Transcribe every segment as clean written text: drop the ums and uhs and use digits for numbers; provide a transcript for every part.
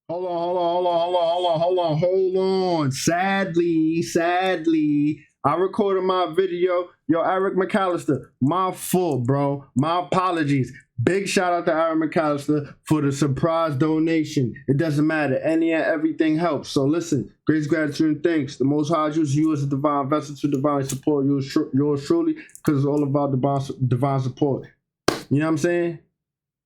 Hold on. Sadly, I recorded my video. Yo, Eric McAllister, my fault, bro. My apologies. Big shout out to Eric McAllister for the surprise donation. It doesn't matter. Any and everything helps. So listen, grace, gratitude, and thanks. The Most High uses you as a divine vessel to divinely support yours truly, because it's all about divine support. You know what I'm saying?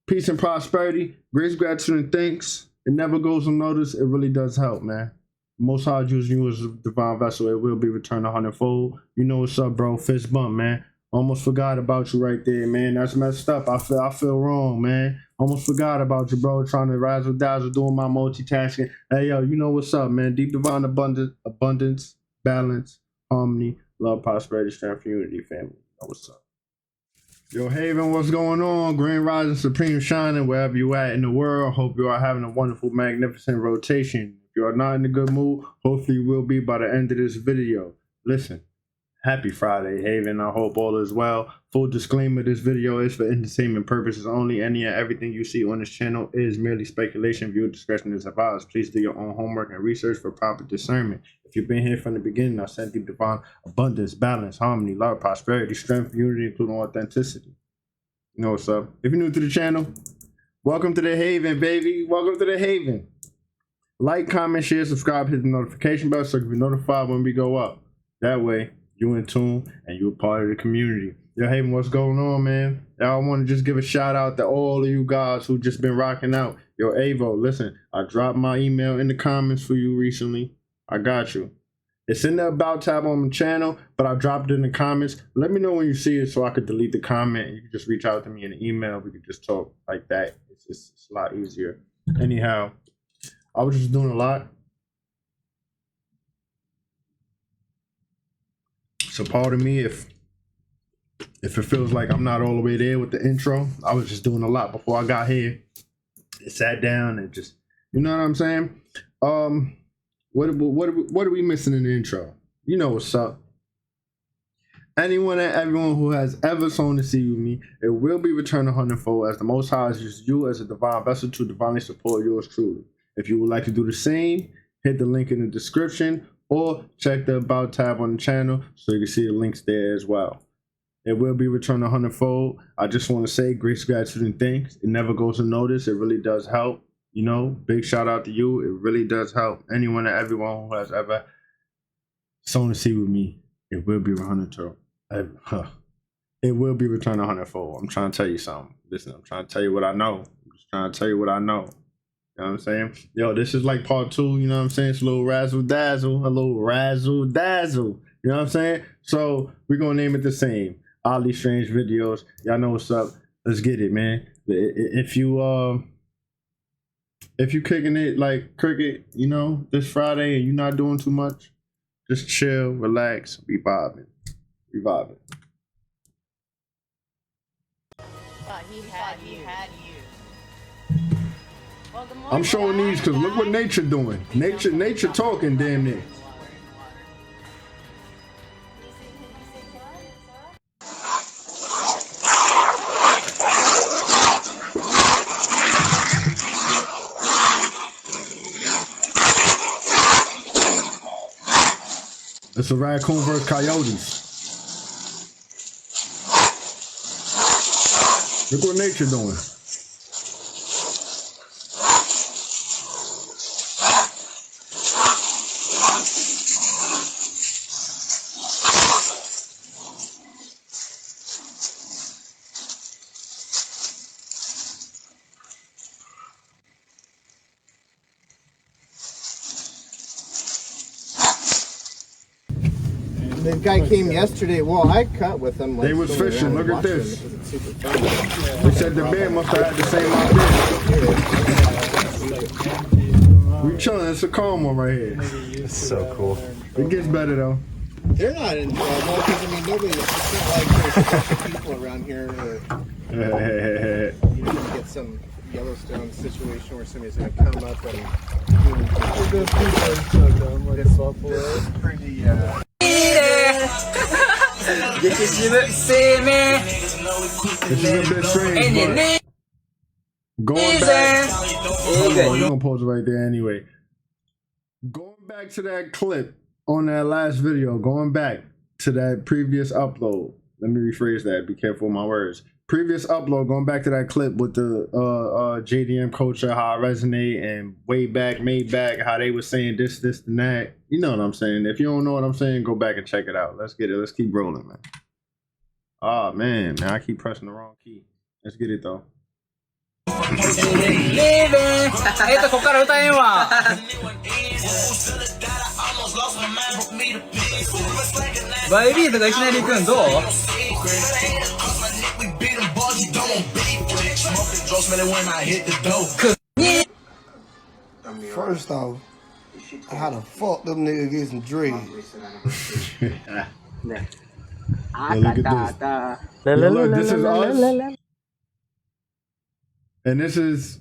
Peace and prosperity. Grace, gratitude, and thanks. It never goes unnoticed. It really does help, man. Most High using you as a divine vessel. It will be returned 100-fold. You know what's up, bro? Fist bump, man. Almost forgot about you right there, man. That's messed up. I feel wrong, man. Almost forgot about you, bro. Trying to razzle dazzle, doing my multitasking. Hey, yo, you know what's up, man? Deep divine abundance, balance, harmony, love, prosperity, strength, unity, family. You know what's up. Yo, Haven, what's going on? Grand Rising, Supreme Shining, wherever you at in the world. Hope you are having a wonderful, magnificent rotation. If you are not in a good mood, hopefully you will be by the end of this video. Listen, happy Friday, Haven. I hope all is well. Full disclaimer, this video is for entertainment purposes only. Any and everything you see on this channel is merely speculation. Viewer discretion is advised. Please do your own homework and research for proper discernment. If you've been here from the beginning, I send deep divine abundance, balance, harmony, love, prosperity, strength, unity, including authenticity. You know what's up. If you're new to the channel, welcome to the Haven, baby. Welcome to the Haven. Like, comment, share, subscribe, hit the notification bell so you can be notified when we go up. That way, you in tune and you're part of the community. Yo, Haven, what's going on, man? I want to just give a shout out to all of you guys who just been rocking out. Yo, Avo, listen, I dropped my email in the comments for you recently. I got you. It's in the About tab on the channel, but I dropped it in the comments. Let me know when you see it so I could delete the comment. You can just reach out to me in an email. We could just talk like that. It's a lot easier. Anyhow, I was just doing a lot. So pardon me if it feels like I'm not all the way there with the intro. I was just doing a lot before I got here. It sat down and just, you know what I'm saying? What are we missing in the intro? You know what's up. Anyone and everyone who has ever sown to see with me, it will be returned 100-fold as the Most High uses you as a divine vessel to divinely support yours truly. If you would like to do the same, hit the link in the description or check the About tab on the channel so you can see the links there as well. It will be returned 100-fold. I just want to say grace, gratitude, and thanks. It never goes unnoticed. It really does help. You know, big shout out to you. It really does help. Anyone and everyone who has ever sown to see with me, it will be returned. It will be returned 100-fold. I'm trying to tell you something. Listen, I'm trying to tell you what I know. I'm just trying to tell you what I know. You know what I'm saying? Yo, this is like part 2. You know what I'm saying? It's a little razzle dazzle. A little razzle dazzle. You know what I'm saying? So we're gonna name it the same. Oddly Strange Videos. Y'all know what's up. Let's get it, man. If you kicking it like cricket, you know, this Friday and you're not doing too much, just chill, relax, be vibing. Be vibing. He had you. Well, I'm showing these because look what nature doing. Nature talking damn near. It's a raccoon versus coyotes. Look what nature doing. The guy came yesterday. Well, I cut with him. They was fishing. Look at this. They said the man must have had the same idea. We chilling. It's a calm one right here. It's so cool. It gets better though. They're not in trouble because I mean nobody. It's not like there's a bunch of people around here. You're gonna get some Yellowstone situation where somebody's gonna come up and. This is pretty. This is a bit strange, but Going back. Hold on, you're gonna pause it right there anyway. Going back to that clip on that last video, going back to that previous upload. Let me rephrase that. Be careful with my words. Previous upload, going back to that clip with the JDM culture, how it resonate, and way back, how they were saying this, and that. You know what I'm saying. If you don't know what I'm saying, go back and check it out. Let's get it. Let's keep rolling, man. Oh, man. I keep pressing the wrong key. Let's get it, though. Baby, とかいきなり行くんどう？ First off, how the fuck them niggas get some dreads? Yeah, look at this. Yo, look, this is us. And this is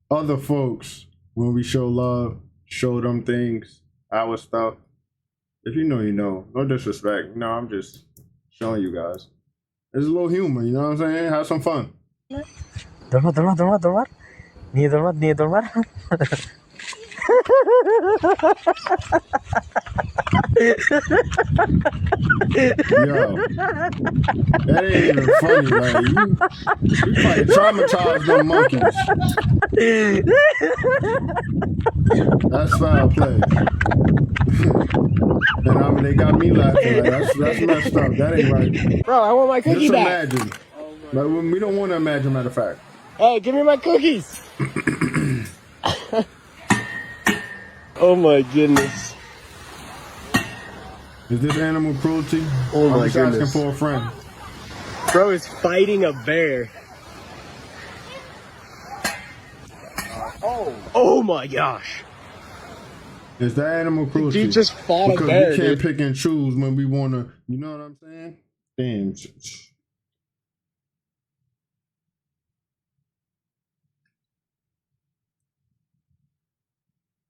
other folks when we show love, show them things, our stuff. If you know, you know. No disrespect. No, I'm just showing you guys. There's a little humor, you know what I'm saying? Have some fun. Dormar. Ni dormar. Yo, that ain't even funny, like you probably traumatized them monkeys. That's foul play. And I mean, they got me laughing. Like, that's messed up. That ain't right. Bro, I want my cookie Just back. imagine. Like, we don't want to imagine, matter of fact. Hey, give me my cookies. Oh my goodness. Is this animal cruelty? Oh my I'm just goodness. asking for a friend. Bro is fighting a bear. Oh my gosh. Is that animal cruelty? Dude just fought because a bear, we can't dude. pick and choose when we want to, you know what I'm saying? Damn.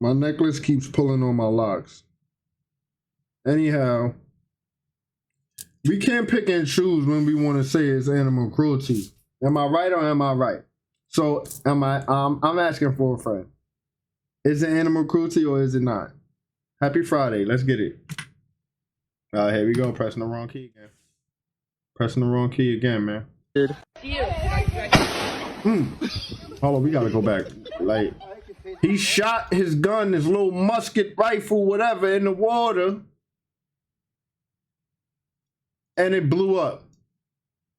My necklace keeps pulling on my locks. Anyhow, we can't pick and choose when we want to say it's animal cruelty. Am I right or am I right? So I'm asking for a friend. Is it animal cruelty or is it not? Happy Friday. Let's get it. Here we go. Pressing the wrong key again. Pressing the wrong key again, man. Dude. Hold on, we gotta go back. Like, he shot his gun, his little musket rifle, whatever, in the water. And it blew up.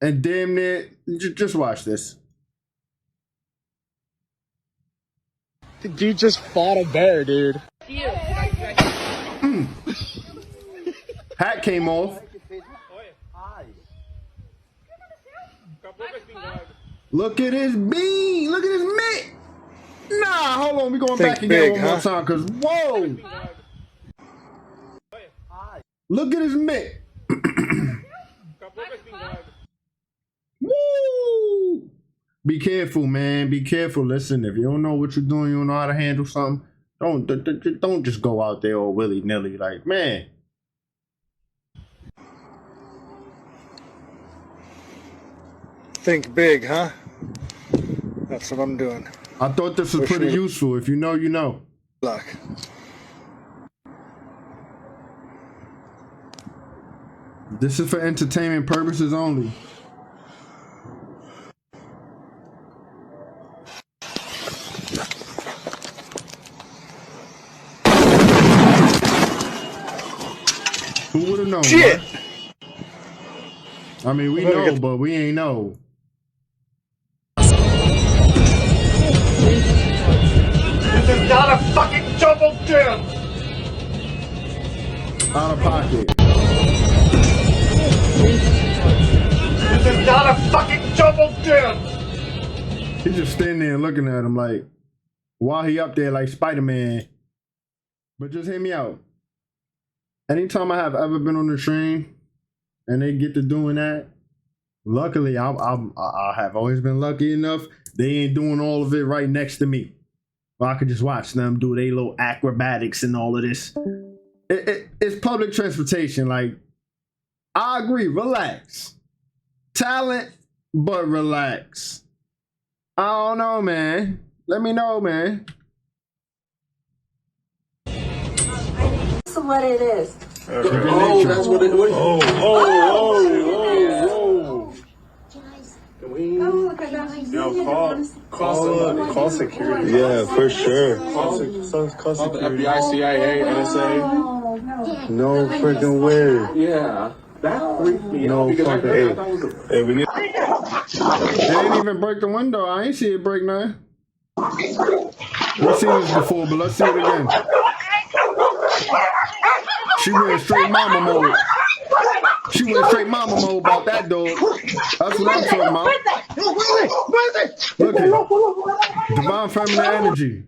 And damn near, just watch this. The dude just fought a bear, dude. Hat came off. Look at his bean. Look at his mitt. Nah, hold on. We going back again big, one more time. Because, whoa. Look at his mitt. Woo. Be careful, man. Be careful. Listen, if you don't know what you're doing, you don't know how to handle something, don't just go out there all willy-nilly. Like, man. Think big, huh? That's what I'm doing. I thought this was pretty useful. If you know, you know. Luck. This is for entertainment purposes only. Who would have known? Shit! Right? I mean, we know, but we ain't know. This is not a fucking double dip! Out of pocket. This is not a fucking double dip! He just standing there looking at him like, while he up there like Spider-Man. But just hear me out. Anytime I have ever been on the train and they get to doing that, luckily I have always been lucky enough they ain't doing all of it right next to me. Well, I could just watch them do their little acrobatics and all of this. It's public transportation. Like, I agree, relax. Talent, but relax. I don't know, man. Let me know, man. That's what it is. Oh, that's what it was. Call security. Yeah, for sure. Call the FBI, CIA, NSA. No freaking way. Yeah, that freaked me out. No fucking. Hey, we need. They didn't even break the window. I ain't see it break nothing. We've seen this before, but let's see it again. She went straight mama mode. She went straight mama mode about that dog. That's what I'm talking about. Look at divine feminine energy.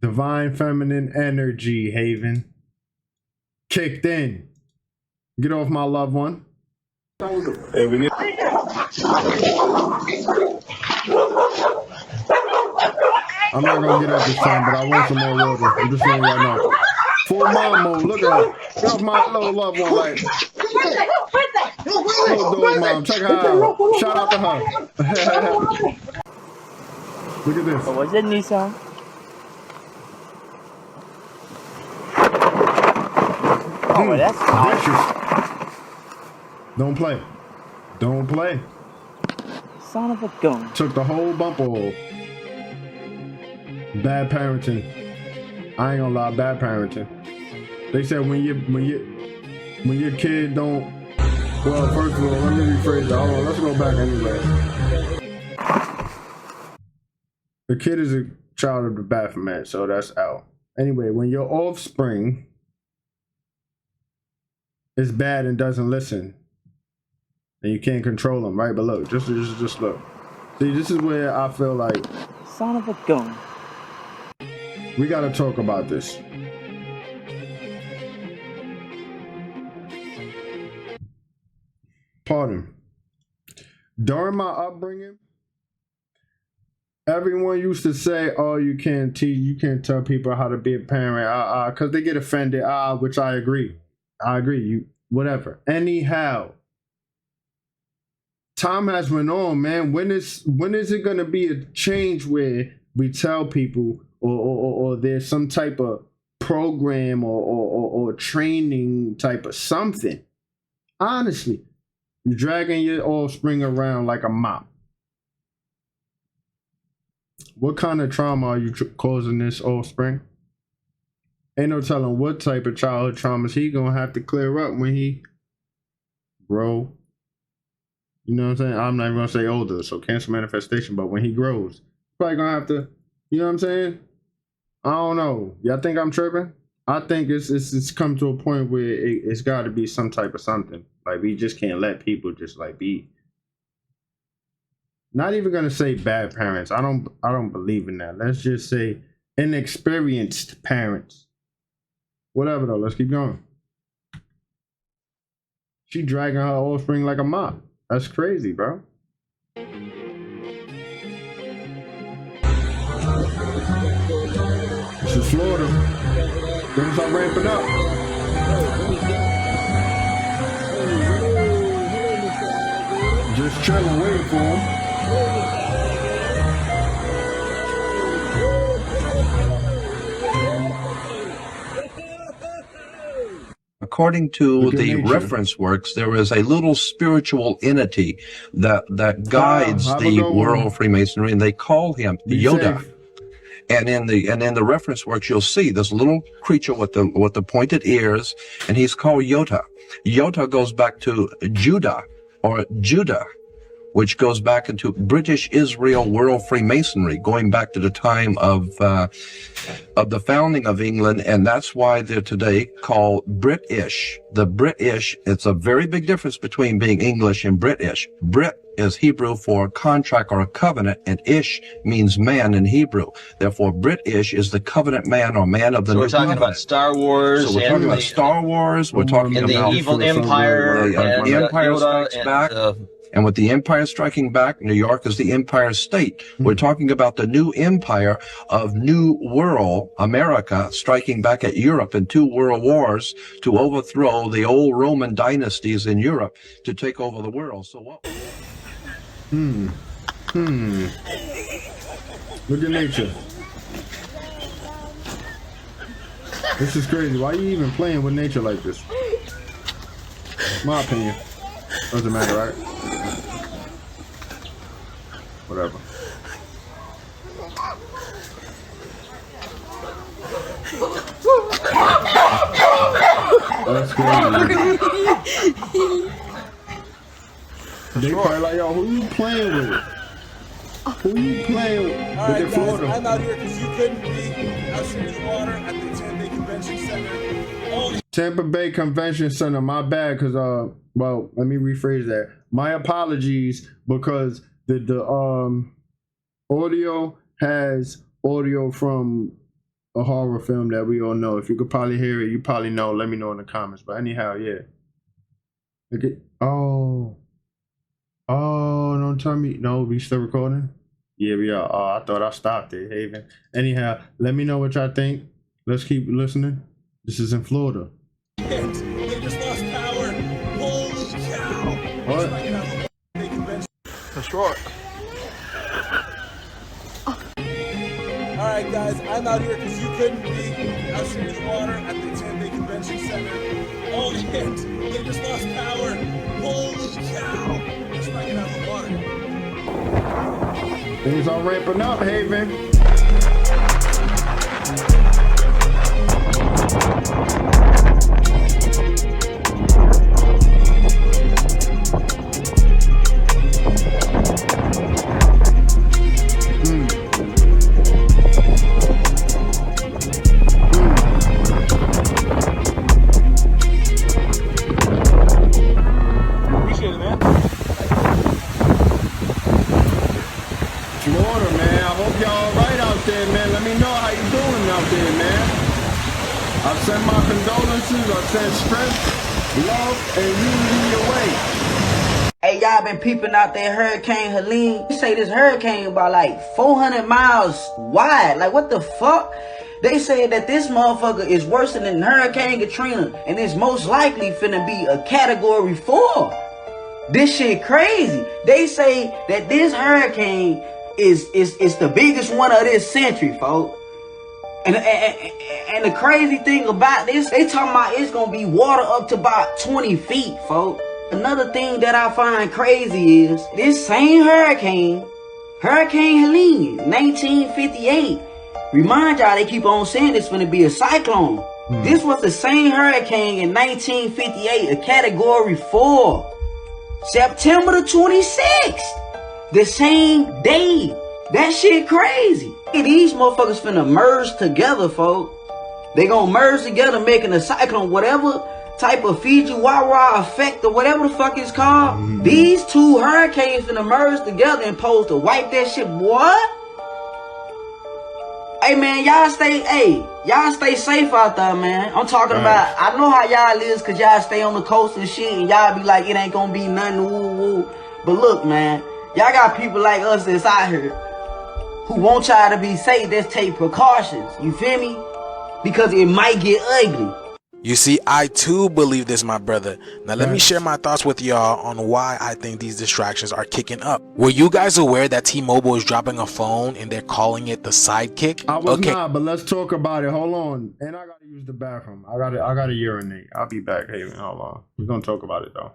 Divine feminine energy, Haven. Kicked in. Get off my loved one. Hey, we need. I'm not gonna get up this time, but I want some more water. I'm just letting y'all know. Full mom mode. Look at her. Get off my little loved one, like. Little dog mom. Check her out. Shout out to her. Look at this. 我认你下。Oh, that's Vicious. Don't play. Don't play. son of a gun. Took the whole bumper hole. Bad parenting. I ain't gonna lie, bad parenting. They said when your kid don't. Well, first of all, let me rephrase that. Hold on, let's go back anyway. The kid is a child of the Baphomet, so that's out. Anyway, when your offspring is bad and doesn't listen, and you can't control them, right? But look, just look. See, this is where I feel like Son of a gun. we gotta talk about this. Pardon. During my upbringing, everyone used to say, "Oh, you can't tell people how to be a parent, because they get offended." Which I agree. You whatever. Anyhow, time has went on, man. When is it gonna be a change where we tell people, or there's some type of program or training type of something? Honestly, you're dragging your offspring around like a mop. What kind of trauma are you causing this offspring? Ain't no telling what type of childhood traumas he gonna have to clear up when he grow. You know what I'm saying? I'm not even gonna say older, so cancer manifestation, but when he grows, probably gonna have to, you know what I'm saying? I don't know. Y'all think I'm tripping? I think it's come to a point where it's got to be some type of something. Like, we just can't let people just like be. Not even gonna say bad parents. I don't believe in that. Let's just say inexperienced parents. Whatever though. Let's keep going. She dragging her offspring like a mop. That's crazy, bro. This is Florida. Things are ramping up. Just chilling, waiting for him. According to the reference works, there is a little spiritual entity that guides the world of Freemasonry, and they call him Yoda. And in the reference works, you'll see this little creature with the pointed ears, and he's called Yota. Yota goes back to Judah, which goes back into British Israel World Freemasonry, going back to the time of the founding of England, and that's why they're today called British. The British, it's a very big difference between being English and British. Brit is Hebrew for contract or a covenant, and ish means man in Hebrew. Therefore, British is the covenant man or man of the new covenant. We're talking about Star Wars. So we're talking about Star Wars. We're talking about the evil empire. The Empire Strikes Back. And with the Empire striking back, New York is the Empire State. We're talking about the new empire of New World, America, striking back at Europe in 2 world wars to overthrow the old Roman dynasties in Europe to take over the world. So what? Look at nature. This is crazy. Why are you even playing with nature like this? My opinion. Doesn't matter, right? Whatever. That's crazy. They probably like, yo, who you playing with? Who you playing with? Alright, With Florida? guys, I'm out here because you couldn't be. I've seen the water at the Tampa Bay Convention Center. Tampa Bay Convention Center. My bad, cause well, let me rephrase that. My apologies, because the audio has audio from a horror film that we all know. If you could probably hear it, you probably know. Let me know in the comments. But anyhow, yeah. Okay. Oh, don't tell me. No, we still recording? Yeah, we are. Oh, I thought I stopped it, Haven. Anyhow, let me know what y'all think. Let's keep listening. This is in Florida. They just lost power. Holy cow. What? That's right. Alright, guys, I'm out here because you couldn't be. I've seen the water at the Tampa Bay Convention Center. Oh, shit. They just lost power. Holy cow. Let's not get out of the water. Things are ramping up, Haven. Florida, man. I hope y'all all right out there, man. Let me know how you doing out there, man. I send my condolences. I send strength, love, and unity your way. Hey, y'all been peeping out that Hurricane Helene. They say this hurricane about like 400 miles wide. Like, what the fuck? They said that this motherfucker is worse than Hurricane Katrina, and it's most likely finna be a Category 4. This shit crazy. They say that this hurricane is the biggest one of this century, folks. And the crazy thing about this, they talking about it's gonna be water up to about 20 feet, folks. Another thing that I find crazy is this same Hurricane Helene, 1958. Remind y'all, they keep on saying it's gonna be a cyclone. This was the same hurricane in 1958, a Category 4. September the 26th. The same day. That shit crazy. These motherfuckers finna merge together, folks. They gonna merge together, making a cyclone, whatever type of Fujiwara effect or whatever the fuck it's called. These two hurricanes finna merge together and pose to wipe that shit, what? Hey man, y'all stay safe out there, man. I'm talking about, I know how y'all is, cause y'all stay on the coast and shit, and y'all be like, it ain't gonna be nothing, woo woo. But look, man, y'all got people like us that's out here who want y'all to be safe. Let's take precautions, you feel me? Because it might get ugly. You see, I too believe this, my brother. Now let me share my thoughts with y'all on why I think these distractions are kicking up. Were you guys aware that T-Mobile is dropping a phone and they're calling it the Sidekick? I was not, but let's talk about it. Hold on. And I gotta use the bathroom. I gotta urinate. I'll be back. Hey, hold on. We're gonna talk about it though.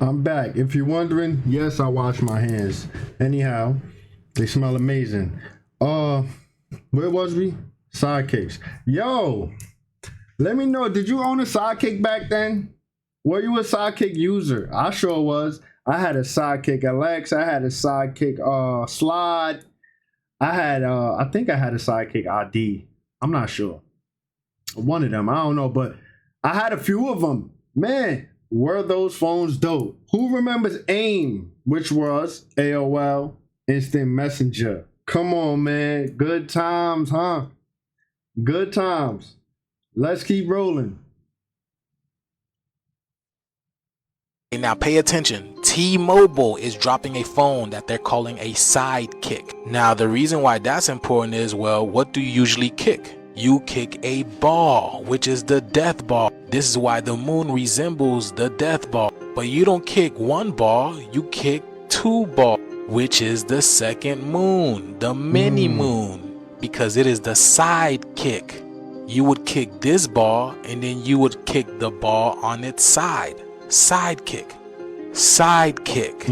I'm back. If you're wondering, yes, I wash my hands. Anyhow, they smell amazing. Where was we? Sidekicks. Yo, let me know. Did you own a Sidekick back then? Were you a Sidekick user? I sure was. I had a Sidekick Alex. I had a Sidekick Slide. I think I had a Sidekick ID. I'm not sure. One of them. I don't know, but I had a few of them. Man, were those phones dope? Who remembers AIM, which was AOL Instant Messenger? Come on, man. Good times, huh? Good times. Let's keep rolling. Now pay attention. T-Mobile is dropping a phone that they're calling a Sidekick. Now the reason why that's important is, well, what do you usually kick? You kick a ball, which is the death ball. This is why the moon resembles the death ball. But you don't kick one ball, you kick two balls, which is the second moon, the mini moon, because it is the side kick. You would kick this ball and then you would kick the ball on its side. Side kick. Side kick.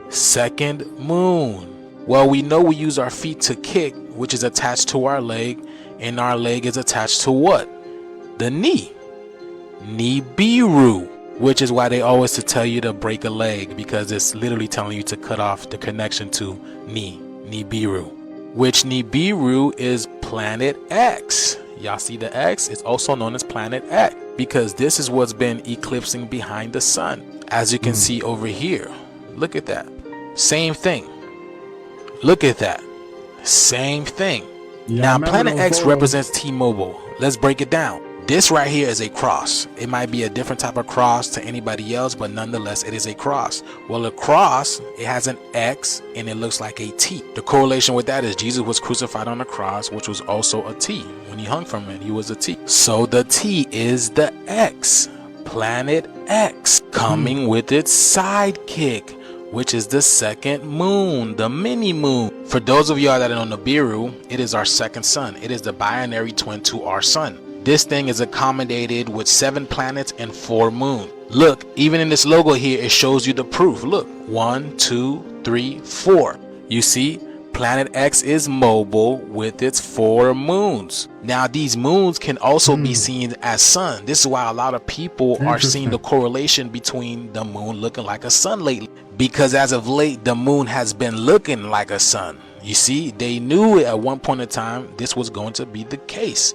Second moon. Well, we know we use our feet to kick, which is attached to our leg, and our leg is attached to what? The knee. Nibiru, which is why they always to tell you to break a leg, because it's literally telling you to cut off the connection to knee. Nibiru. Which Nibiru is planet X. Y'all see the X? It's also known as planet X, because this is what's been eclipsing behind the sun. As you can see over here. Look at that. Same thing. Look at that. Same thing. Yeah, now, Planet X represents T-Mobile. Let's break it down. This right here is a cross. It might be a different type of cross to anybody else, but nonetheless, it is a cross. Well, a cross, it has an X and it looks like a T. The correlation with that is Jesus was crucified on a cross, which was also a T. When he hung from it, he was a T. So the T is the X. Planet X coming with its sidekick, which is the second moon, the mini moon. For those of y'all that are on Nibiru, it is our second sun. It is the binary twin to our sun. This thing is accommodated with 7 planets and 4 moons. Look, even in this logo here, it shows you the proof. Look, 1, 2, 3, 4. You see, Planet X is mobile with its 4 moons. Now, these moons can also be seen as sun. This is why a lot of people are seeing the correlation between the moon looking like a sun lately. Because as of late, the moon has been looking like a sun. You see, they knew at one point in time this was going to be the case.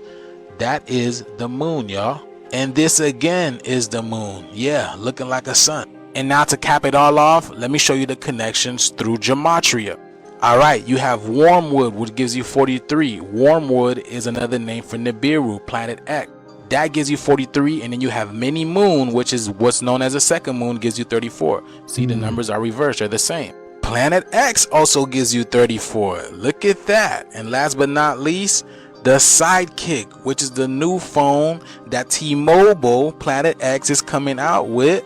That is the moon, y'all. And this again is the moon. Yeah, looking like a sun. And now to cap it all off, let me show you the connections through gematria. Alright, you have Wormwood, which gives you 43. Wormwood is another name for Nibiru, Planet X. That gives you 43, and then you have Mini Moon, which is what's known as a second moon, gives you 34. See, the numbers are reversed, they're the same. Planet X also gives you 34. Look at that. And last but not least, the Sidekick, which is the new phone that T-Mobile Planet X is coming out with,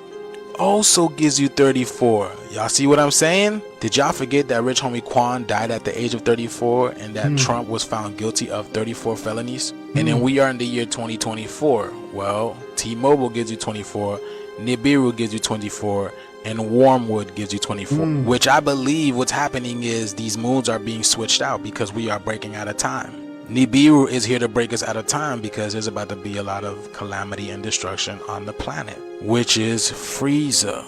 also gives you 34. Y'all see what I'm saying? Did y'all forget that rich homie Quan died at the age of 34 and that Trump was found guilty of 34 felonies? And then we are in the year 2024. Well, T-Mobile gives you 24, Nibiru gives you 24, and Wormwood gives you 24. Which I believe what's happening is these moons are being switched out because we are breaking out of time. Nibiru is here to break us out of time because there's about to be a lot of calamity and destruction on the planet, which is Frieza.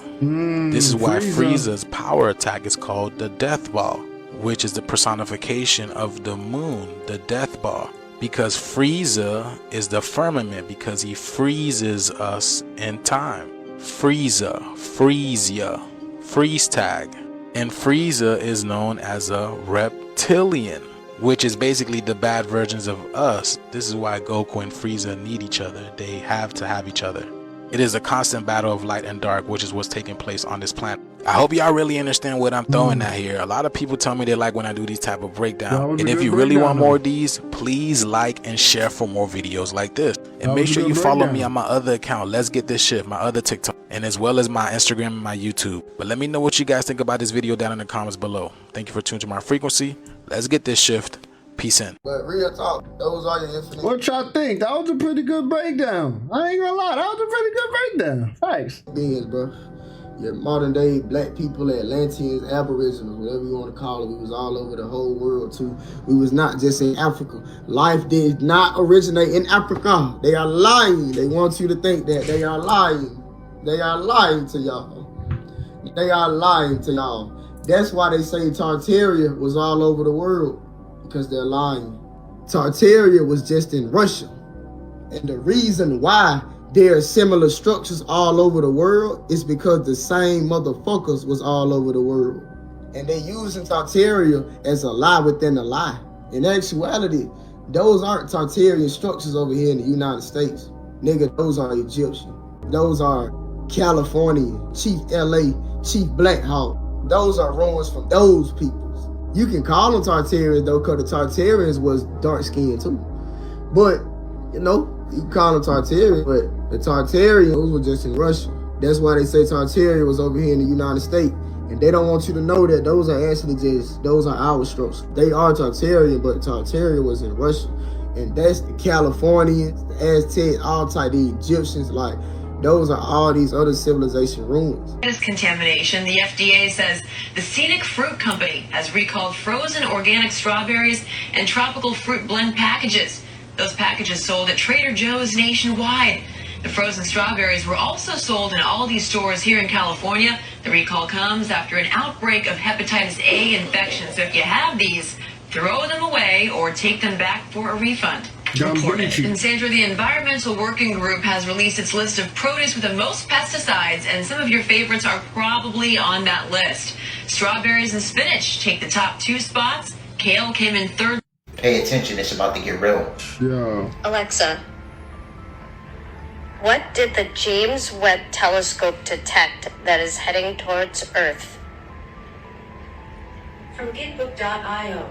This is why Frieza's power attack is called the Death Ball, which is the personification of the moon, the Death Ball, because Frieza is the firmament because he freezes us in time. Frieza, Freesia, freeze tag. And Frieza is known as a reptilian, which is basically the bad versions of us. This is why Goku and Frieza need each other. They have to have each other. It is a constant battle of light and dark, which is what's taking place on this planet. I hope y'all really understand what I'm throwing at here. A lot of people tell me they like when I do these type of breakdowns. And if you really want more of these, please like and share for more videos like this. And make sure you follow me on my other account, Let's Get This Shit, my other TikTok, and as well as my Instagram and my YouTube. But let me know what you guys think about this video down in the comments below. Thank you for tuning to my frequency. Let's get this shift. Peace in. But real talk, those are your infinite. What y'all think? That was a pretty good breakdown. I ain't gonna lie, that was a pretty good breakdown. Thanks. Beings, bro. Your modern day black people, Atlanteans, Aboriginals, whatever you want to call it. We was all over the whole world too. We was not just in Africa. Life did not originate in Africa. They are lying. They want you to think that they are lying. They are lying to y'all. They are lying to y'all. That's why they say Tartaria was all over the world, because they're lying. Tartaria was just in Russia. And the reason why there are similar structures all over the world is because the same motherfuckers was all over the world. And they using Tartaria as a lie within a lie. In actuality, those aren't Tartarian structures over here in the United States. Nigga, those are Egyptian. Those are California, Chief LA, Chief Black Hawk. Those are ruins from those peoples. You can call them Tartarians though, because the Tartarians was dark skinned too. But, you know, you can call them Tartarians, but The Tartarians were just in Russia. That's why they say Tartaria was over here in the United States. And they don't want you to know that those are actually those are our strokes. They are Tartarian, but Tartaria was in Russia. And that's the Californians, the Aztecs, all type, the Egyptians, like, those are all these other civilization ruins. Contamination, the FDA says the Scenic Fruit Company has recalled frozen organic strawberries and tropical fruit blend packages. Those packages sold at Trader Joe's nationwide. The frozen strawberries were also sold in all these stores here in California. The recall comes after an outbreak of hepatitis A infection. So if you have these, throw them away or take them back for a refund. And Sandra, the Environmental Working Group has released its list of produce with the most pesticides, and some of your favorites are probably on that list. Strawberries and spinach take the top 2 spots. Kale came in 3rd. Pay attention, it's about to get real. Yeah. Alexa, what did the James Webb Telescope detect that is heading towards Earth? From Gitbook.io.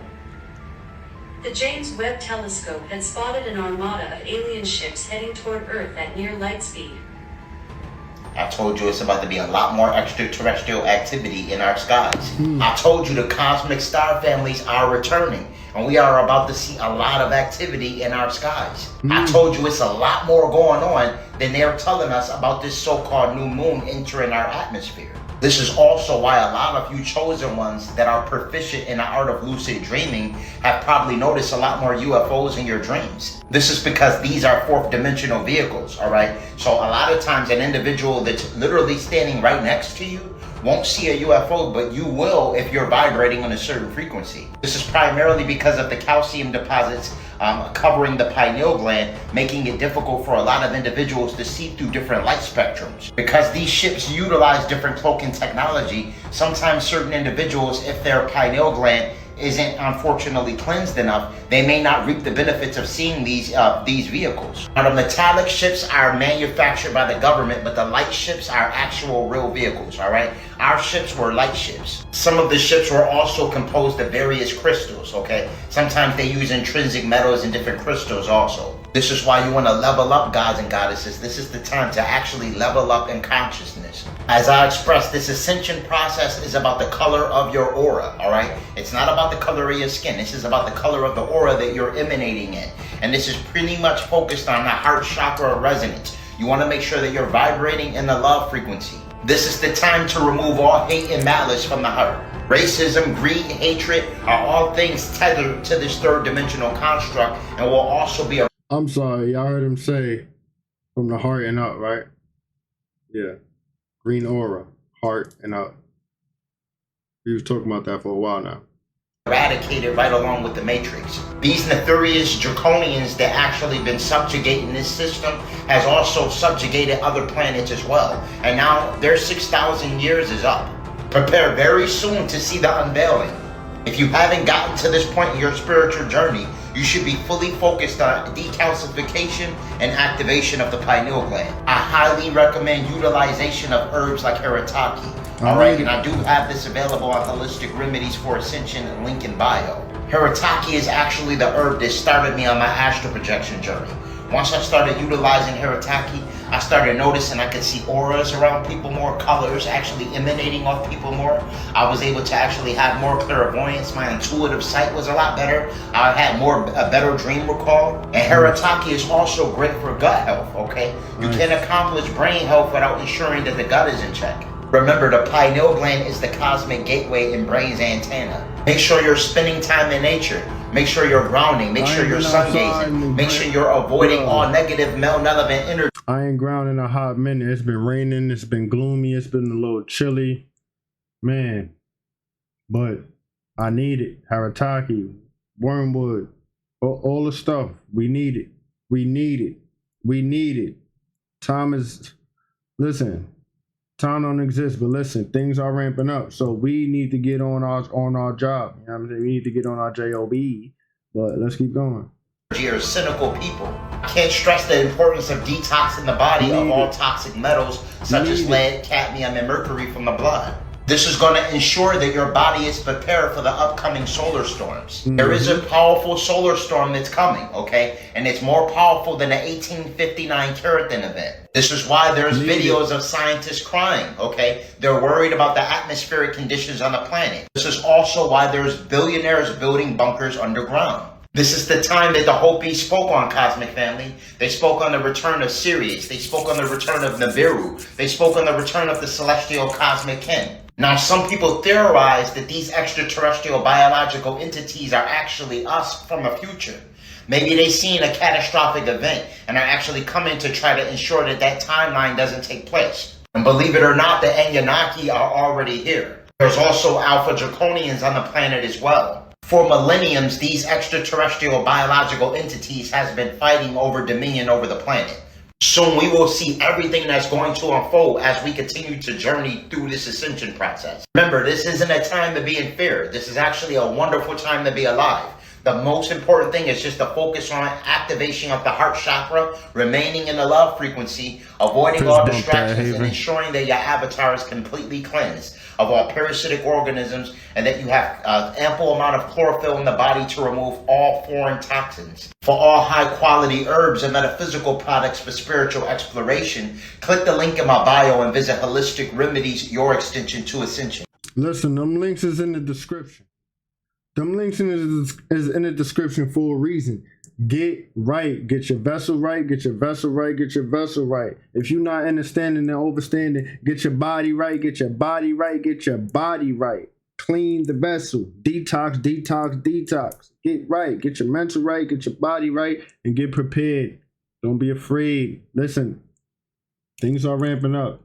The James Webb Telescope had spotted an armada of alien ships heading toward Earth at near light speed. I told you it's about to be a lot more extraterrestrial activity in our skies. I told you the cosmic star families are returning, and we are about to see a lot of activity in our skies. I told you it's a lot more going on than they're telling us about this so-called new moon entering our atmosphere. This is also why a lot of you chosen ones that are proficient in the art of lucid dreaming have probably noticed a lot more UFOs in your dreams. This is because these are 4th dimensional vehicles, all right? So a lot of times an individual that's literally standing right next to you won't see a UFO, but you will if you're vibrating on a certain frequency. This is primarily because of the calcium deposits covering the pineal gland, making it difficult for a lot of individuals to see through different light spectrums. Because these ships utilize different cloaking technology, sometimes certain individuals, if their pineal gland isn't unfortunately cleansed enough, they may not reap the benefits of seeing these vehicles. Now, the metallic ships are manufactured by the government, but the light ships are actual real vehicles, all right? Our ships were light ships. Some of the ships were also composed of various crystals, okay? Sometimes they use intrinsic metals and different crystals also. This is why you want to level up, gods and goddesses. This is the time to actually level up in consciousness. As I expressed, this ascension process is about the color of your aura, all right? It's not about the color of your skin. This is about the color of the aura that you're emanating in. And this is pretty much focused on the heart chakra resonance. You want to make sure that you're vibrating in the love frequency. This is the time to remove all hate and malice from the heart. Racism, greed, hatred are all things tethered to this 3rd dimensional construct and will also be a... I'm sorry, y'all heard him say from the heart and up, right? Yeah. Green aura, heart and up. He was talking about that for a while now. Eradicated right along with the Matrix. These nefarious draconians that actually been subjugating this system has also subjugated other planets as well. And now their 6,000 years is up. Prepare very soon to see the unveiling. If you haven't gotten to this point in your spiritual journey, you should be fully focused on decalcification and activation of the pineal gland. I highly recommend utilization of herbs like Haritaki. All right, and I do have this available on Holistic Remedies for Ascension, link in bio. Haritaki is actually the herb that started me on my astral projection journey. Once I started utilizing Haritaki, I started noticing I could see auras around people more, colors actually emanating off people more. I was able to actually have more clairvoyance. My intuitive sight was a lot better. I had a better dream recall. And Haritaki is also great for gut health, okay? You can accomplish brain health without ensuring that the gut is in check. Remember, the pineal gland is the cosmic gateway and brain's antenna. Make sure you're spending time in nature. Make sure you're grounding. Make sure you're sun gazing. Make sure you're avoiding all negative malevolent energy. I ain't grounding a hot minute. It's been raining. It's been gloomy. It's been a little chilly. Man. But I need it. Haritaki, wormwood, all the stuff. We need it. We need it. We need it. Time is, listen, time don't exist, but listen, things are ramping up. So we need to get on our job. You know what I'm saying? We need to get on our job. But let's keep going. Are cynical people. I can't stress the importance of detoxing the body of all toxic metals such as lead, cadmium, and mercury from the blood. This is going to ensure that your body is prepared for the upcoming solar storms. There is a powerful solar storm that's coming, okay? And it's more powerful than the 1859 Keratin event. This is why there's videos of scientists crying, okay? They're worried about the atmospheric conditions on the planet. This is also why there's billionaires building bunkers underground. This is the time that the Hopi spoke on, Cosmic Family. They spoke on the return of Sirius. They spoke on the return of Nibiru. They spoke on the return of the celestial cosmic kin. Now, some people theorize that these extraterrestrial biological entities are actually us from the future. Maybe they've seen a catastrophic event and are actually coming to try to ensure that that timeline doesn't take place. And believe it or not, the Anunnaki are already here. There's also Alpha Draconians on the planet as well. For millenniums, these extraterrestrial biological entities has been fighting over dominion over the planet. Soon we will see everything that's going to unfold as we continue to journey through this ascension process. Remember, this isn't a time to be in fear. This is actually a wonderful time to be alive. The most important thing is just to focus on activation of the heart chakra, remaining in the love frequency, avoiding all distractions, and ensuring that your avatar is completely cleansed of all parasitic organisms, and that you have ample amount of chlorophyll in the body to remove all foreign toxins. For all high quality herbs and metaphysical products for spiritual exploration, click the link in my bio and visit Holistic Remedies, your extension to ascension. Listen, them links is in the description. Them links is in the description for a reason. Get right. Get your vessel right. Get your vessel right. Get your vessel right. If you're not understanding and overstanding, get your body right. Get your body right. Get your body right. Clean the vessel. Detox, detox, detox. Get right. Get your mental right. Get your body right. And get prepared. Don't be afraid. Listen, things are ramping up.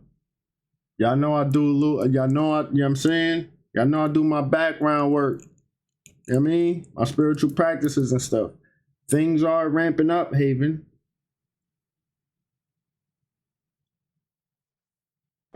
Y'all know I do a little, y'all know what I'm saying? Y'all know I do my background work. You know what I mean? My spiritual practices and stuff. Things are ramping up, Haven.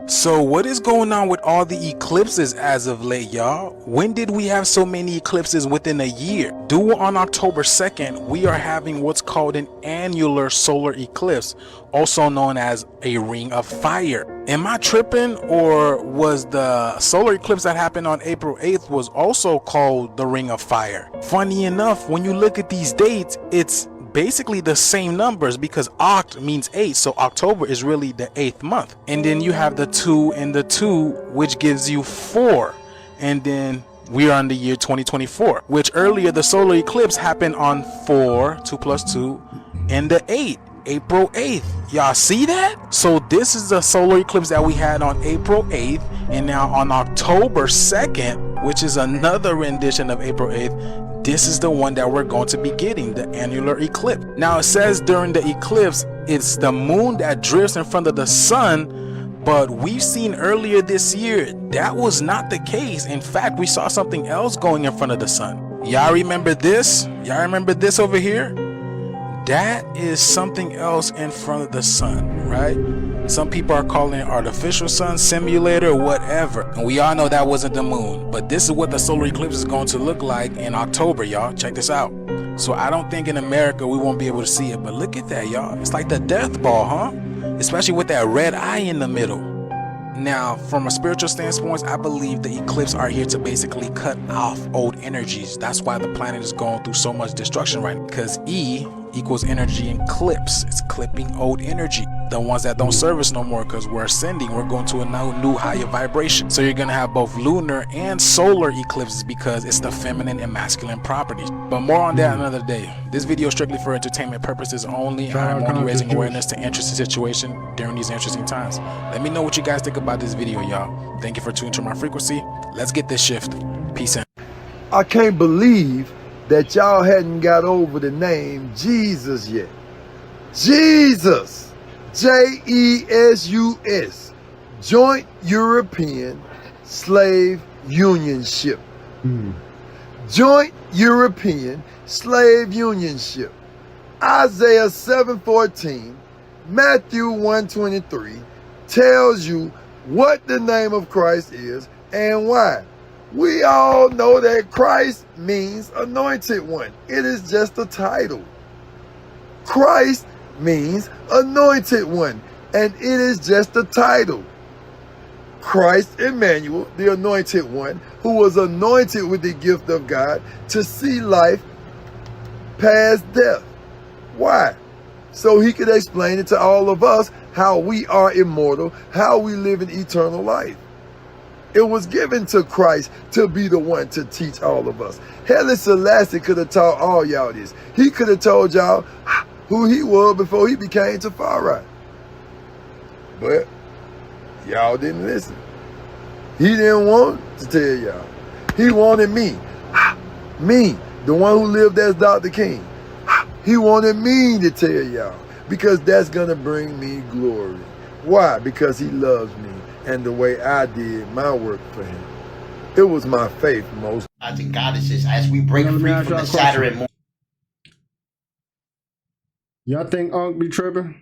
So what is going on with all the eclipses as of late, y'all? When did we have so many eclipses within a year? Due on October 2nd, we are having what's called an annular solar eclipse, also known as a ring of fire. Am I tripping, or was the solar eclipse that happened on April 8th was also called the ring of fire? Funny enough, when you look at these dates, it's basically the same numbers, because oct means 8, so October is really the 8th month. And then you have the 2 and the 2, which gives you 4. And then we are in the year 2024, which earlier the solar eclipse happened on 4, 2 plus 2, and the 8, April 8th. Y'all see that? So this is the solar eclipse that we had on April 8th, and now on October 2nd, which is another rendition of April 8th, this is the one that we're going to be getting, the annular eclipse. Now it says during the eclipse, it's the moon that drifts in front of the sun, but we've seen earlier this year, that was not the case. In fact, we saw something else going in front of the sun. Y'all remember this? Y'all remember this over here? That is something else in front of the sun, right? Some people are calling it artificial sun, simulator, whatever. And we all know that wasn't the moon. But this is what the solar eclipse is going to look like in October, y'all. Check this out. So I don't think in America we won't be able to see it. But look at that, y'all. It's like the death ball, huh? Especially with that red eye in the middle. Now, from a spiritual standpoint, I believe the eclipse are here to basically cut off old energies. That's why the planet is going through so much destruction right now. Because E equals energy and clips. It's clipping old energy. The ones that don't serve us no more, because we're ascending. We're going to a new higher vibration. So you're going to have both lunar and solar eclipses, because it's the feminine and masculine properties. But more on that another day. This video is strictly for entertainment purposes only. I'm only raising awareness to interest in situation during these interesting times. Let me know what you guys think about this video, y'all. Thank you for tuning to my frequency. Let's get this shift. Peace out. I can't believe that y'all hadn't got over the name Jesus yet. Jesus, J-E-S-U-S, Joint European Slave Union Ship. Joint European Slave Union Ship. Isaiah 7:14, Matthew 1:23 tells you what the name of Christ is and why. We all know that Christ means anointed one. It is just a title. Christ means anointed one, and it is just a title. Christ Emmanuel, the anointed one, who was anointed with the gift of God to see life past death. Why? So he could explain it to all of us how we are immortal, how we live in eternal life. It was given to Christ to be the one to teach all of us. Haile Selassie could have taught all y'all this. He could have told y'all who he was before he became Tafari. But y'all didn't listen. He didn't want to tell y'all. He wanted me. Me, the one who lived as Dr. King. He wanted me to tell y'all because that's going to bring me glory. Why? Because he loves me and the way I did my work for him. It was my faith most. Gods and goddesses, as we break free from the Saturn moon. Y'all think Unc be tripping?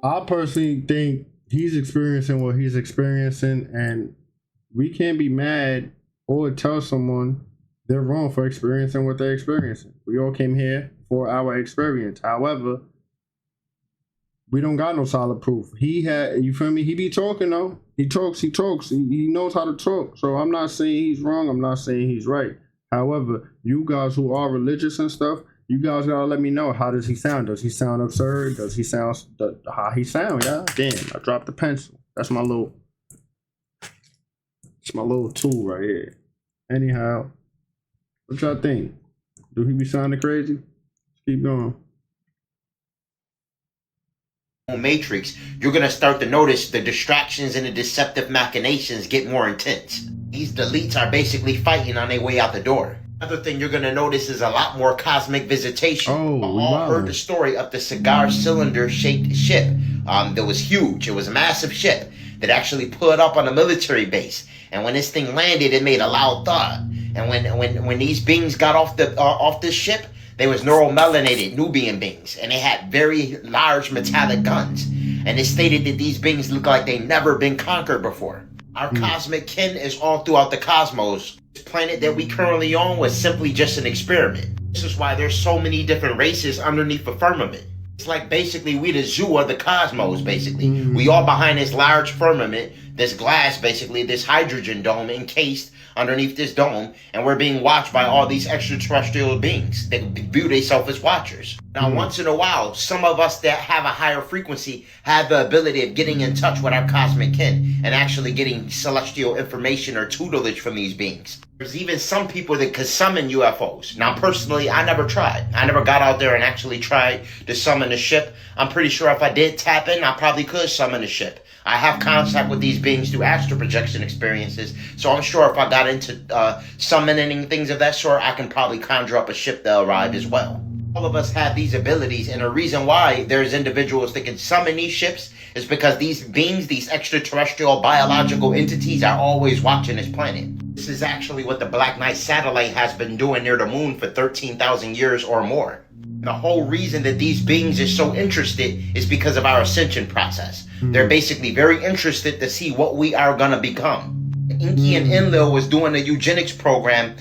I personally think he's experiencing what he's experiencing, and we can't be mad or tell someone they're wrong for experiencing what they're experiencing. We all came here for our experience. However, we don't got no solid proof. He had, you feel me? He be talking though. He talks. He knows how to talk. So I'm not saying he's wrong. I'm not saying he's right. However, you guys who are religious and stuff, you guys gotta let me know, how does he sound? Does he sound absurd? Does he sound how he sound? Yeah. Damn, I dropped the pencil. That's my little. It's my little tool right here. Anyhow, what y'all think? Do he be sounding crazy? Keep going. Matrix, you're gonna start to notice the distractions and the deceptive machinations get more intense. These deletes are basically fighting on their way out the door. Another thing you're gonna notice is a lot more cosmic visitation. All heard the story of the cigar cylinder shaped ship that was huge. It was a massive ship that actually put up on a military base, and when this thing landed, it made a loud thud. And when these beings got off this ship, they was neuromelanated Nubian beings, and they had very large metallic guns. And it stated that these beings look like they never been conquered before. Our cosmic kin is all throughout the cosmos. This planet that we currently on was simply just an experiment. This is why there's so many different races underneath the firmament. It's like basically we the zoo of the cosmos, basically. We all behind this large firmament, this glass, basically, this hydrogen dome encased underneath this dome, and we're being watched by all these extraterrestrial beings that view themselves as watchers. Now, once in a while, some of us that have a higher frequency have the ability of getting in touch with our cosmic kin and actually getting celestial information or tutelage from these beings. There's even some people that could summon UFOs. Now, personally, I never tried. I never got out there and actually tried to summon a ship. I'm pretty sure if I did tap in, I probably could summon a ship. I have contact with these beings through astral projection experiences, so I'm sure if I got into summoning things of that sort, I can probably conjure up a ship that arrived as well. All of us have these abilities, and the reason why there's individuals that can summon these ships is because these beings, these extraterrestrial biological entities, are always watching this planet. This is actually what the Black Knight satellite has been doing near the moon for 13,000 years or more. The whole reason that these beings are so interested is because of our ascension process. They're basically very interested to see what we are going to become. Enki and Enlil was doing the eugenics program.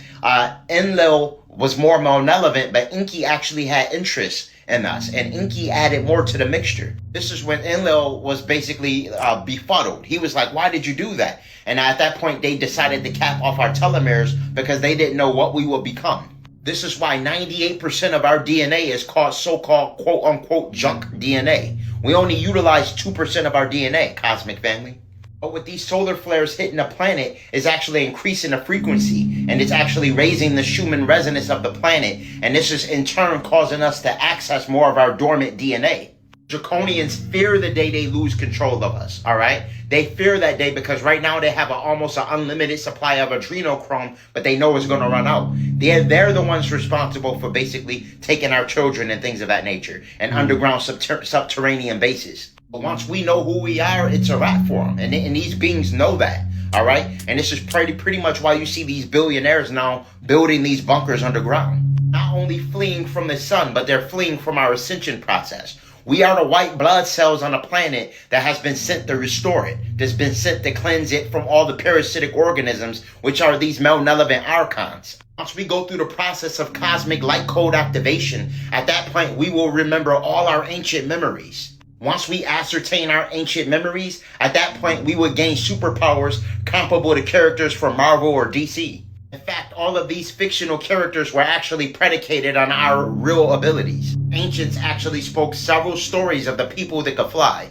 Enlil was more malevolent, but Enki actually had interest in us, and Enki added more to the mixture. This is when Enlil was basically befuddled. He was like, why did you do that? And at that point, they decided to cap off our telomeres because they didn't know what we would become. This is why 98% of our DNA is called so-called quote-unquote junk DNA. We only utilize 2% of our DNA, cosmic family. But with these solar flares hitting the planet, is actually increasing the frequency, and it's actually raising the Schumann resonance of the planet, and this is in turn causing us to access more of our dormant DNA. Draconians fear the day they lose control of us, all right? They fear that day because right now they have almost an unlimited supply of adrenochrome, but they know it's going to run out. They're the ones responsible for basically taking our children and things of that nature, and underground subterranean bases. But once we know who we are, it's a wrap for them, and these beings know that, all right? And this is pretty much why you see these billionaires now building these bunkers underground. Not only fleeing from the sun, but they're fleeing from our ascension process. We are the white blood cells on a planet that has been sent to restore it, that's been sent to cleanse it from all the parasitic organisms, which are these malevolent archons. Once we go through the process of cosmic light code activation, at that point we will remember all our ancient memories. Once we ascertain our ancient memories, at that point we would gain superpowers comparable to characters from Marvel or DC. In fact, all of these fictional characters were actually predicated on our real abilities. Ancients actually spoke several stories of the people that could fly.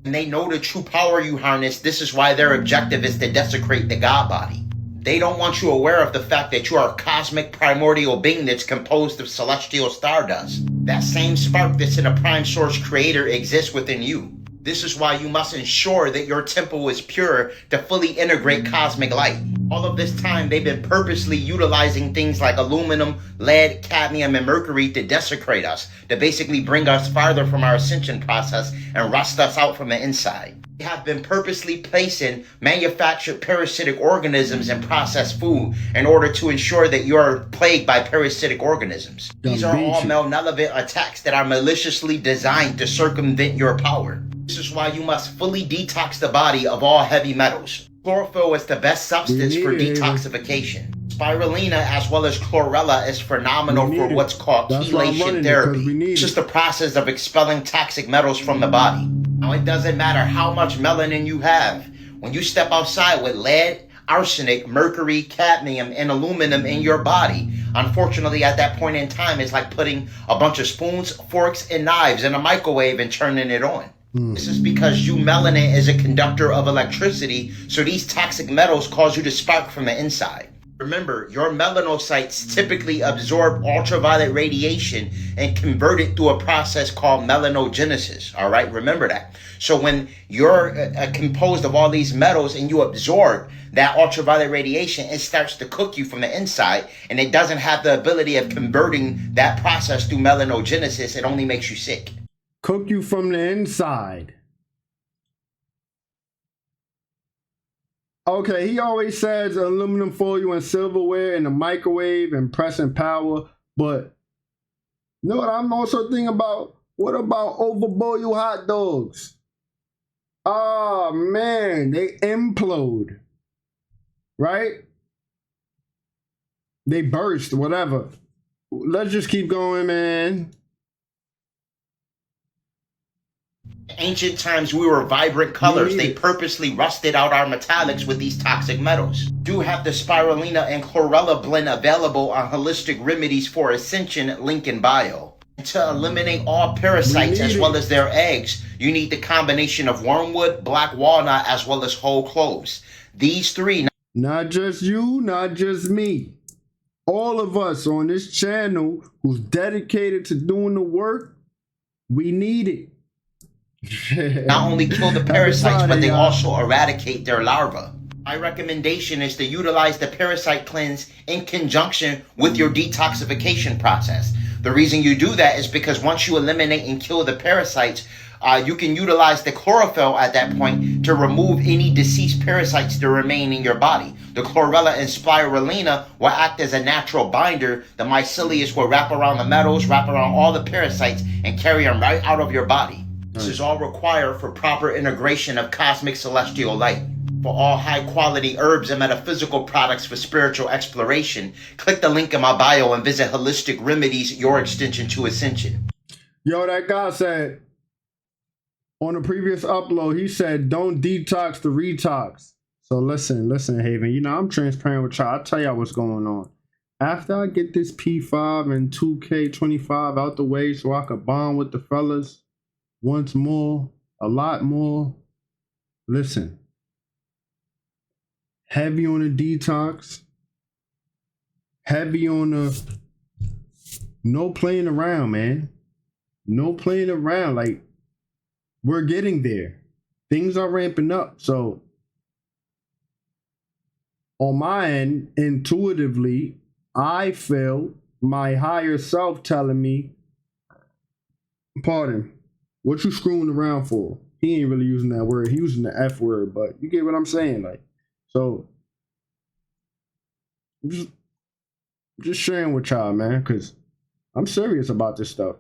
And they know the true power you harness. This is why their objective is to desecrate the God body. They don't want you aware of the fact that you are a cosmic primordial being that's composed of celestial stardust. That same spark that's in a prime source creator exists within you. This is why you must ensure that your temple is pure to fully integrate cosmic light. All of this time, they've been purposely utilizing things like aluminum, lead, cadmium, and mercury to desecrate us, to basically bring us farther from our ascension process and rust us out from the inside. They have been purposely placing manufactured parasitic organisms in processed food in order to ensure that you are plagued by parasitic organisms. These are all malevolent attacks that are maliciously designed to circumvent your power. This is why you must fully detox the body of all heavy metals. Chlorophyll is the best substance for detoxification. Spirulina as well as chlorella is phenomenal for what's called chelation therapy. It's just the process of expelling toxic metals from the body. Now, it doesn't matter how much melanin you have. When you step outside with lead, arsenic, mercury, cadmium, and aluminum in your body, unfortunately, at that point in time, it's like putting a bunch of spoons, forks, and knives in a microwave and turning it on. This is because melanin is a conductor of electricity, so these toxic metals cause you to spark from the inside. Remember, your melanocytes typically absorb ultraviolet radiation and convert it through a process called melanogenesis. All right, remember that. So when you're composed of all these metals and you absorb that ultraviolet radiation, it starts to cook you from the inside, and it doesn't have the ability of converting that process through melanogenesis. It only makes you sick. Cook you from the inside. Okay, he always says aluminum foil and silverware in the microwave and pressing power, but you know what I'm also thinking about? What about overboiled hot dogs? Oh man, they implode, right? They burst, whatever. Let's just keep going, man. Ancient times, we were vibrant colors. They purposely rusted out our metallics with these toxic metals. Do have the spirulina and chlorella blend available on Holistic Remedies for Ascension, link in bio. To eliminate all parasites as well as their eggs, you need the combination of wormwood, black walnut, as well as whole cloves. These three... Not just you, not just me. All of us on this channel who's dedicated to doing the work, we need it. Not only kill the parasites, but they also eradicate their larvae. My recommendation is to utilize the parasite cleanse in conjunction with your detoxification process. The reason you do that is because once you eliminate and kill the parasites, you can utilize the chlorophyll at that point to remove any deceased parasites that remain in your body. The chlorella and spirulina will act as a natural binder. The mycelium will wrap around the metals, wrap around all the parasites, and carry them right out of your body. This is all required for proper integration of cosmic celestial light. For all high-quality herbs and metaphysical products for spiritual exploration, click the link in my bio and visit Holistic Remedies, your extension to Ascension. Yo, that guy said, on the previous upload, he said, don't detox the retox. So listen, Haven. You know, I'm transparent with y'all. I'll tell y'all what's going on. After I get this P5 and 2K25 out the way so I can bond with the fellas once more, a lot more, listen. Heavy on the detox. Heavy on the no playing around, man. No playing around. Like, we're getting there. Things are ramping up. So, on my end, intuitively, I feel my higher self telling me, pardon, what you screwing around for? He ain't really using that word. He using the F word, but you get what I'm saying? Like, so, just sharing with y'all, man, because I'm serious about this stuff.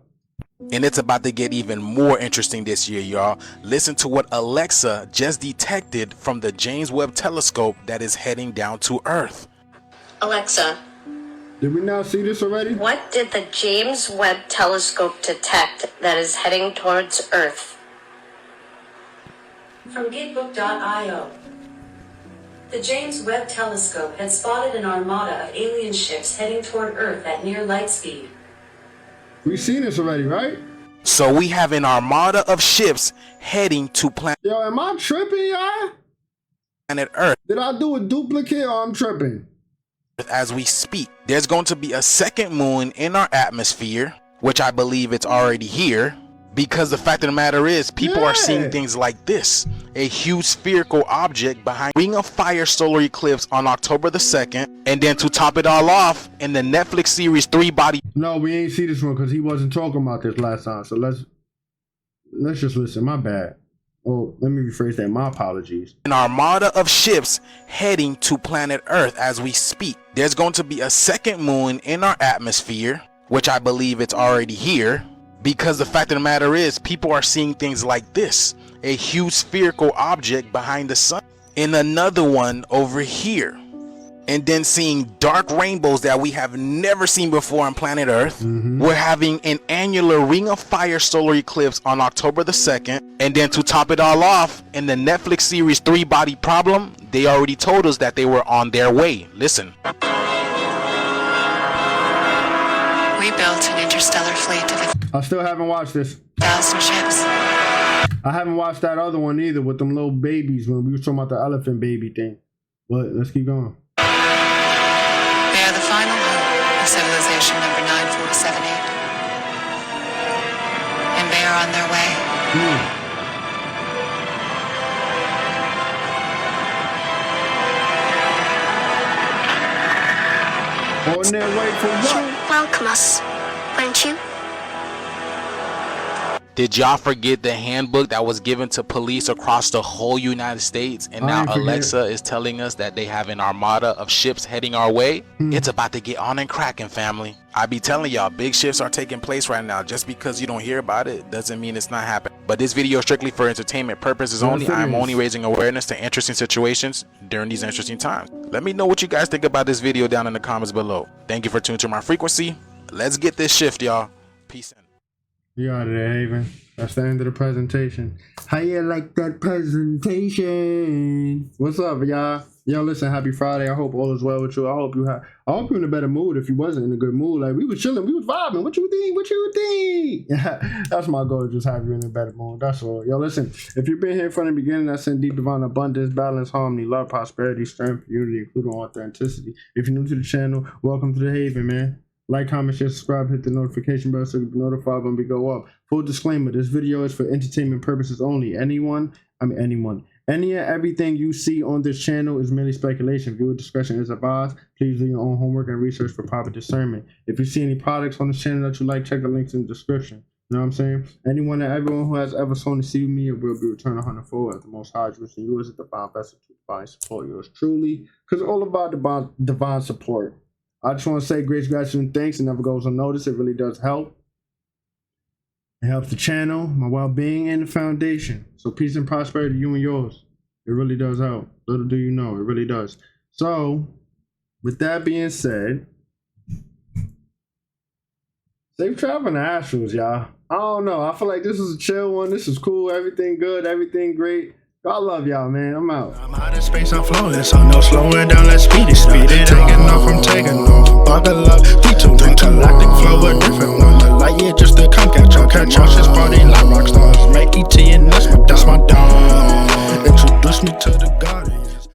And it's about to get even more interesting this year, y'all. Listen to what Alexa just detected from the James Webb Telescope that is heading down to Earth. Alexa, did we not see this already? what did the James Webb Telescope detect that is heading towards Earth? From Gitbook.io. The James Webb Telescope had spotted an armada of alien ships heading toward Earth at near light speed. We've seen this already, right? So we have an armada of ships heading to planet. Yo, am I tripping, y'all? Planet Earth. Did I do a duplicate or I'm tripping? As we speak, there's going to be a second moon in our atmosphere, which I believe it's already here, because the fact of the matter is people are seeing things like this: a huge spherical object behind Ring of Fire solar eclipse on October the 2nd, and then to top it all off, in the Netflix series 3 Body. No, we ain't see this one because he wasn't talking about this last time, so let's just listen. My bad. Well, let me rephrase that. My apologies. An armada of ships heading to planet Earth as we speak. There's going to be a second moon in our atmosphere, which I believe it's already here, because the fact of the matter is people are seeing things like this: a huge spherical object behind the sun, and another one over here, and then seeing dark rainbows that we have never seen before on planet Earth. We're having an annular Ring of Fire solar eclipse on October the 2nd, and then to top it all off, in the Netflix series 3 Body Problem, they already told us that they were on their way. Listen. We built an interstellar fleet of I still haven't watched this. 1,000 ships. I haven't watched that other one either with them little babies when we were talking about the elephant baby thing. But let's keep going. They are the final hope of civilization number 9478. And they are on their way. On their way for what? Welcome us, won't you? Did y'all forget the handbook that was given to police across the whole United States? And now Alexa is telling us that they have an armada of ships heading our way. It's about to get on and cracking, family. I be telling y'all, big shifts are taking place right now. Just because you don't hear about it doesn't mean it's not happening. But this video is strictly for entertainment purposes only. I'm only raising awareness to interesting situations during these interesting times. Let me know what you guys think about this video down in the comments below. Thank you for tuning to my frequency. Let's get this shift, y'all. Peace in. You out of there, Haven. That's the end of the presentation. How you like that presentation? What's up, y'all? Yo, listen, happy Friday. I hope all is well with you. I hope you're in a better mood. If you wasn't in a good mood, like we was chilling, we was vibing. What you think? What you think? Yeah, that's my goal, just have you in a better mood. That's all. Yo, listen, if you've been here from the beginning, I send deep divine abundance, balance, harmony, love, prosperity, strength, unity, including authenticity. If you're new to the channel, welcome to the Haven, man. Like, comment, share, subscribe, hit the notification bell so you be notified when we go up. Full disclaimer, this video is for entertainment purposes only. Any and everything you see on this channel is merely speculation. Viewer discretion is advised. Please do your own homework and research for proper discernment. If you see any products on this channel that you like, check the links in the description. You know what I'm saying? Everyone who has ever sown to see me will be returned 100-fold at the most high wishing you as a divine vessel to divine support yours truly. Because it's all about divine support. I just want to say grace, gratitude, and thanks. It never goes unnoticed. It really does help. It helps the channel, my well-being, and the foundation. So peace and prosperity to you and yours. It really does help. Little do you know, it really does. So, with that being said, safe traveling to Astros, y'all. I don't know. I feel like this is a chill one. This is cool. Everything good. Everything great. I love y'all, man. I'm out. I'm out of space, I'm flowing, so no slowing down, let's speed it. Taking off, I'm taking off. Buckle up, P2, galactic flow, a different one. The light year just to come catch on. Catch on, just party like rock stars. Make ET and that's my dog.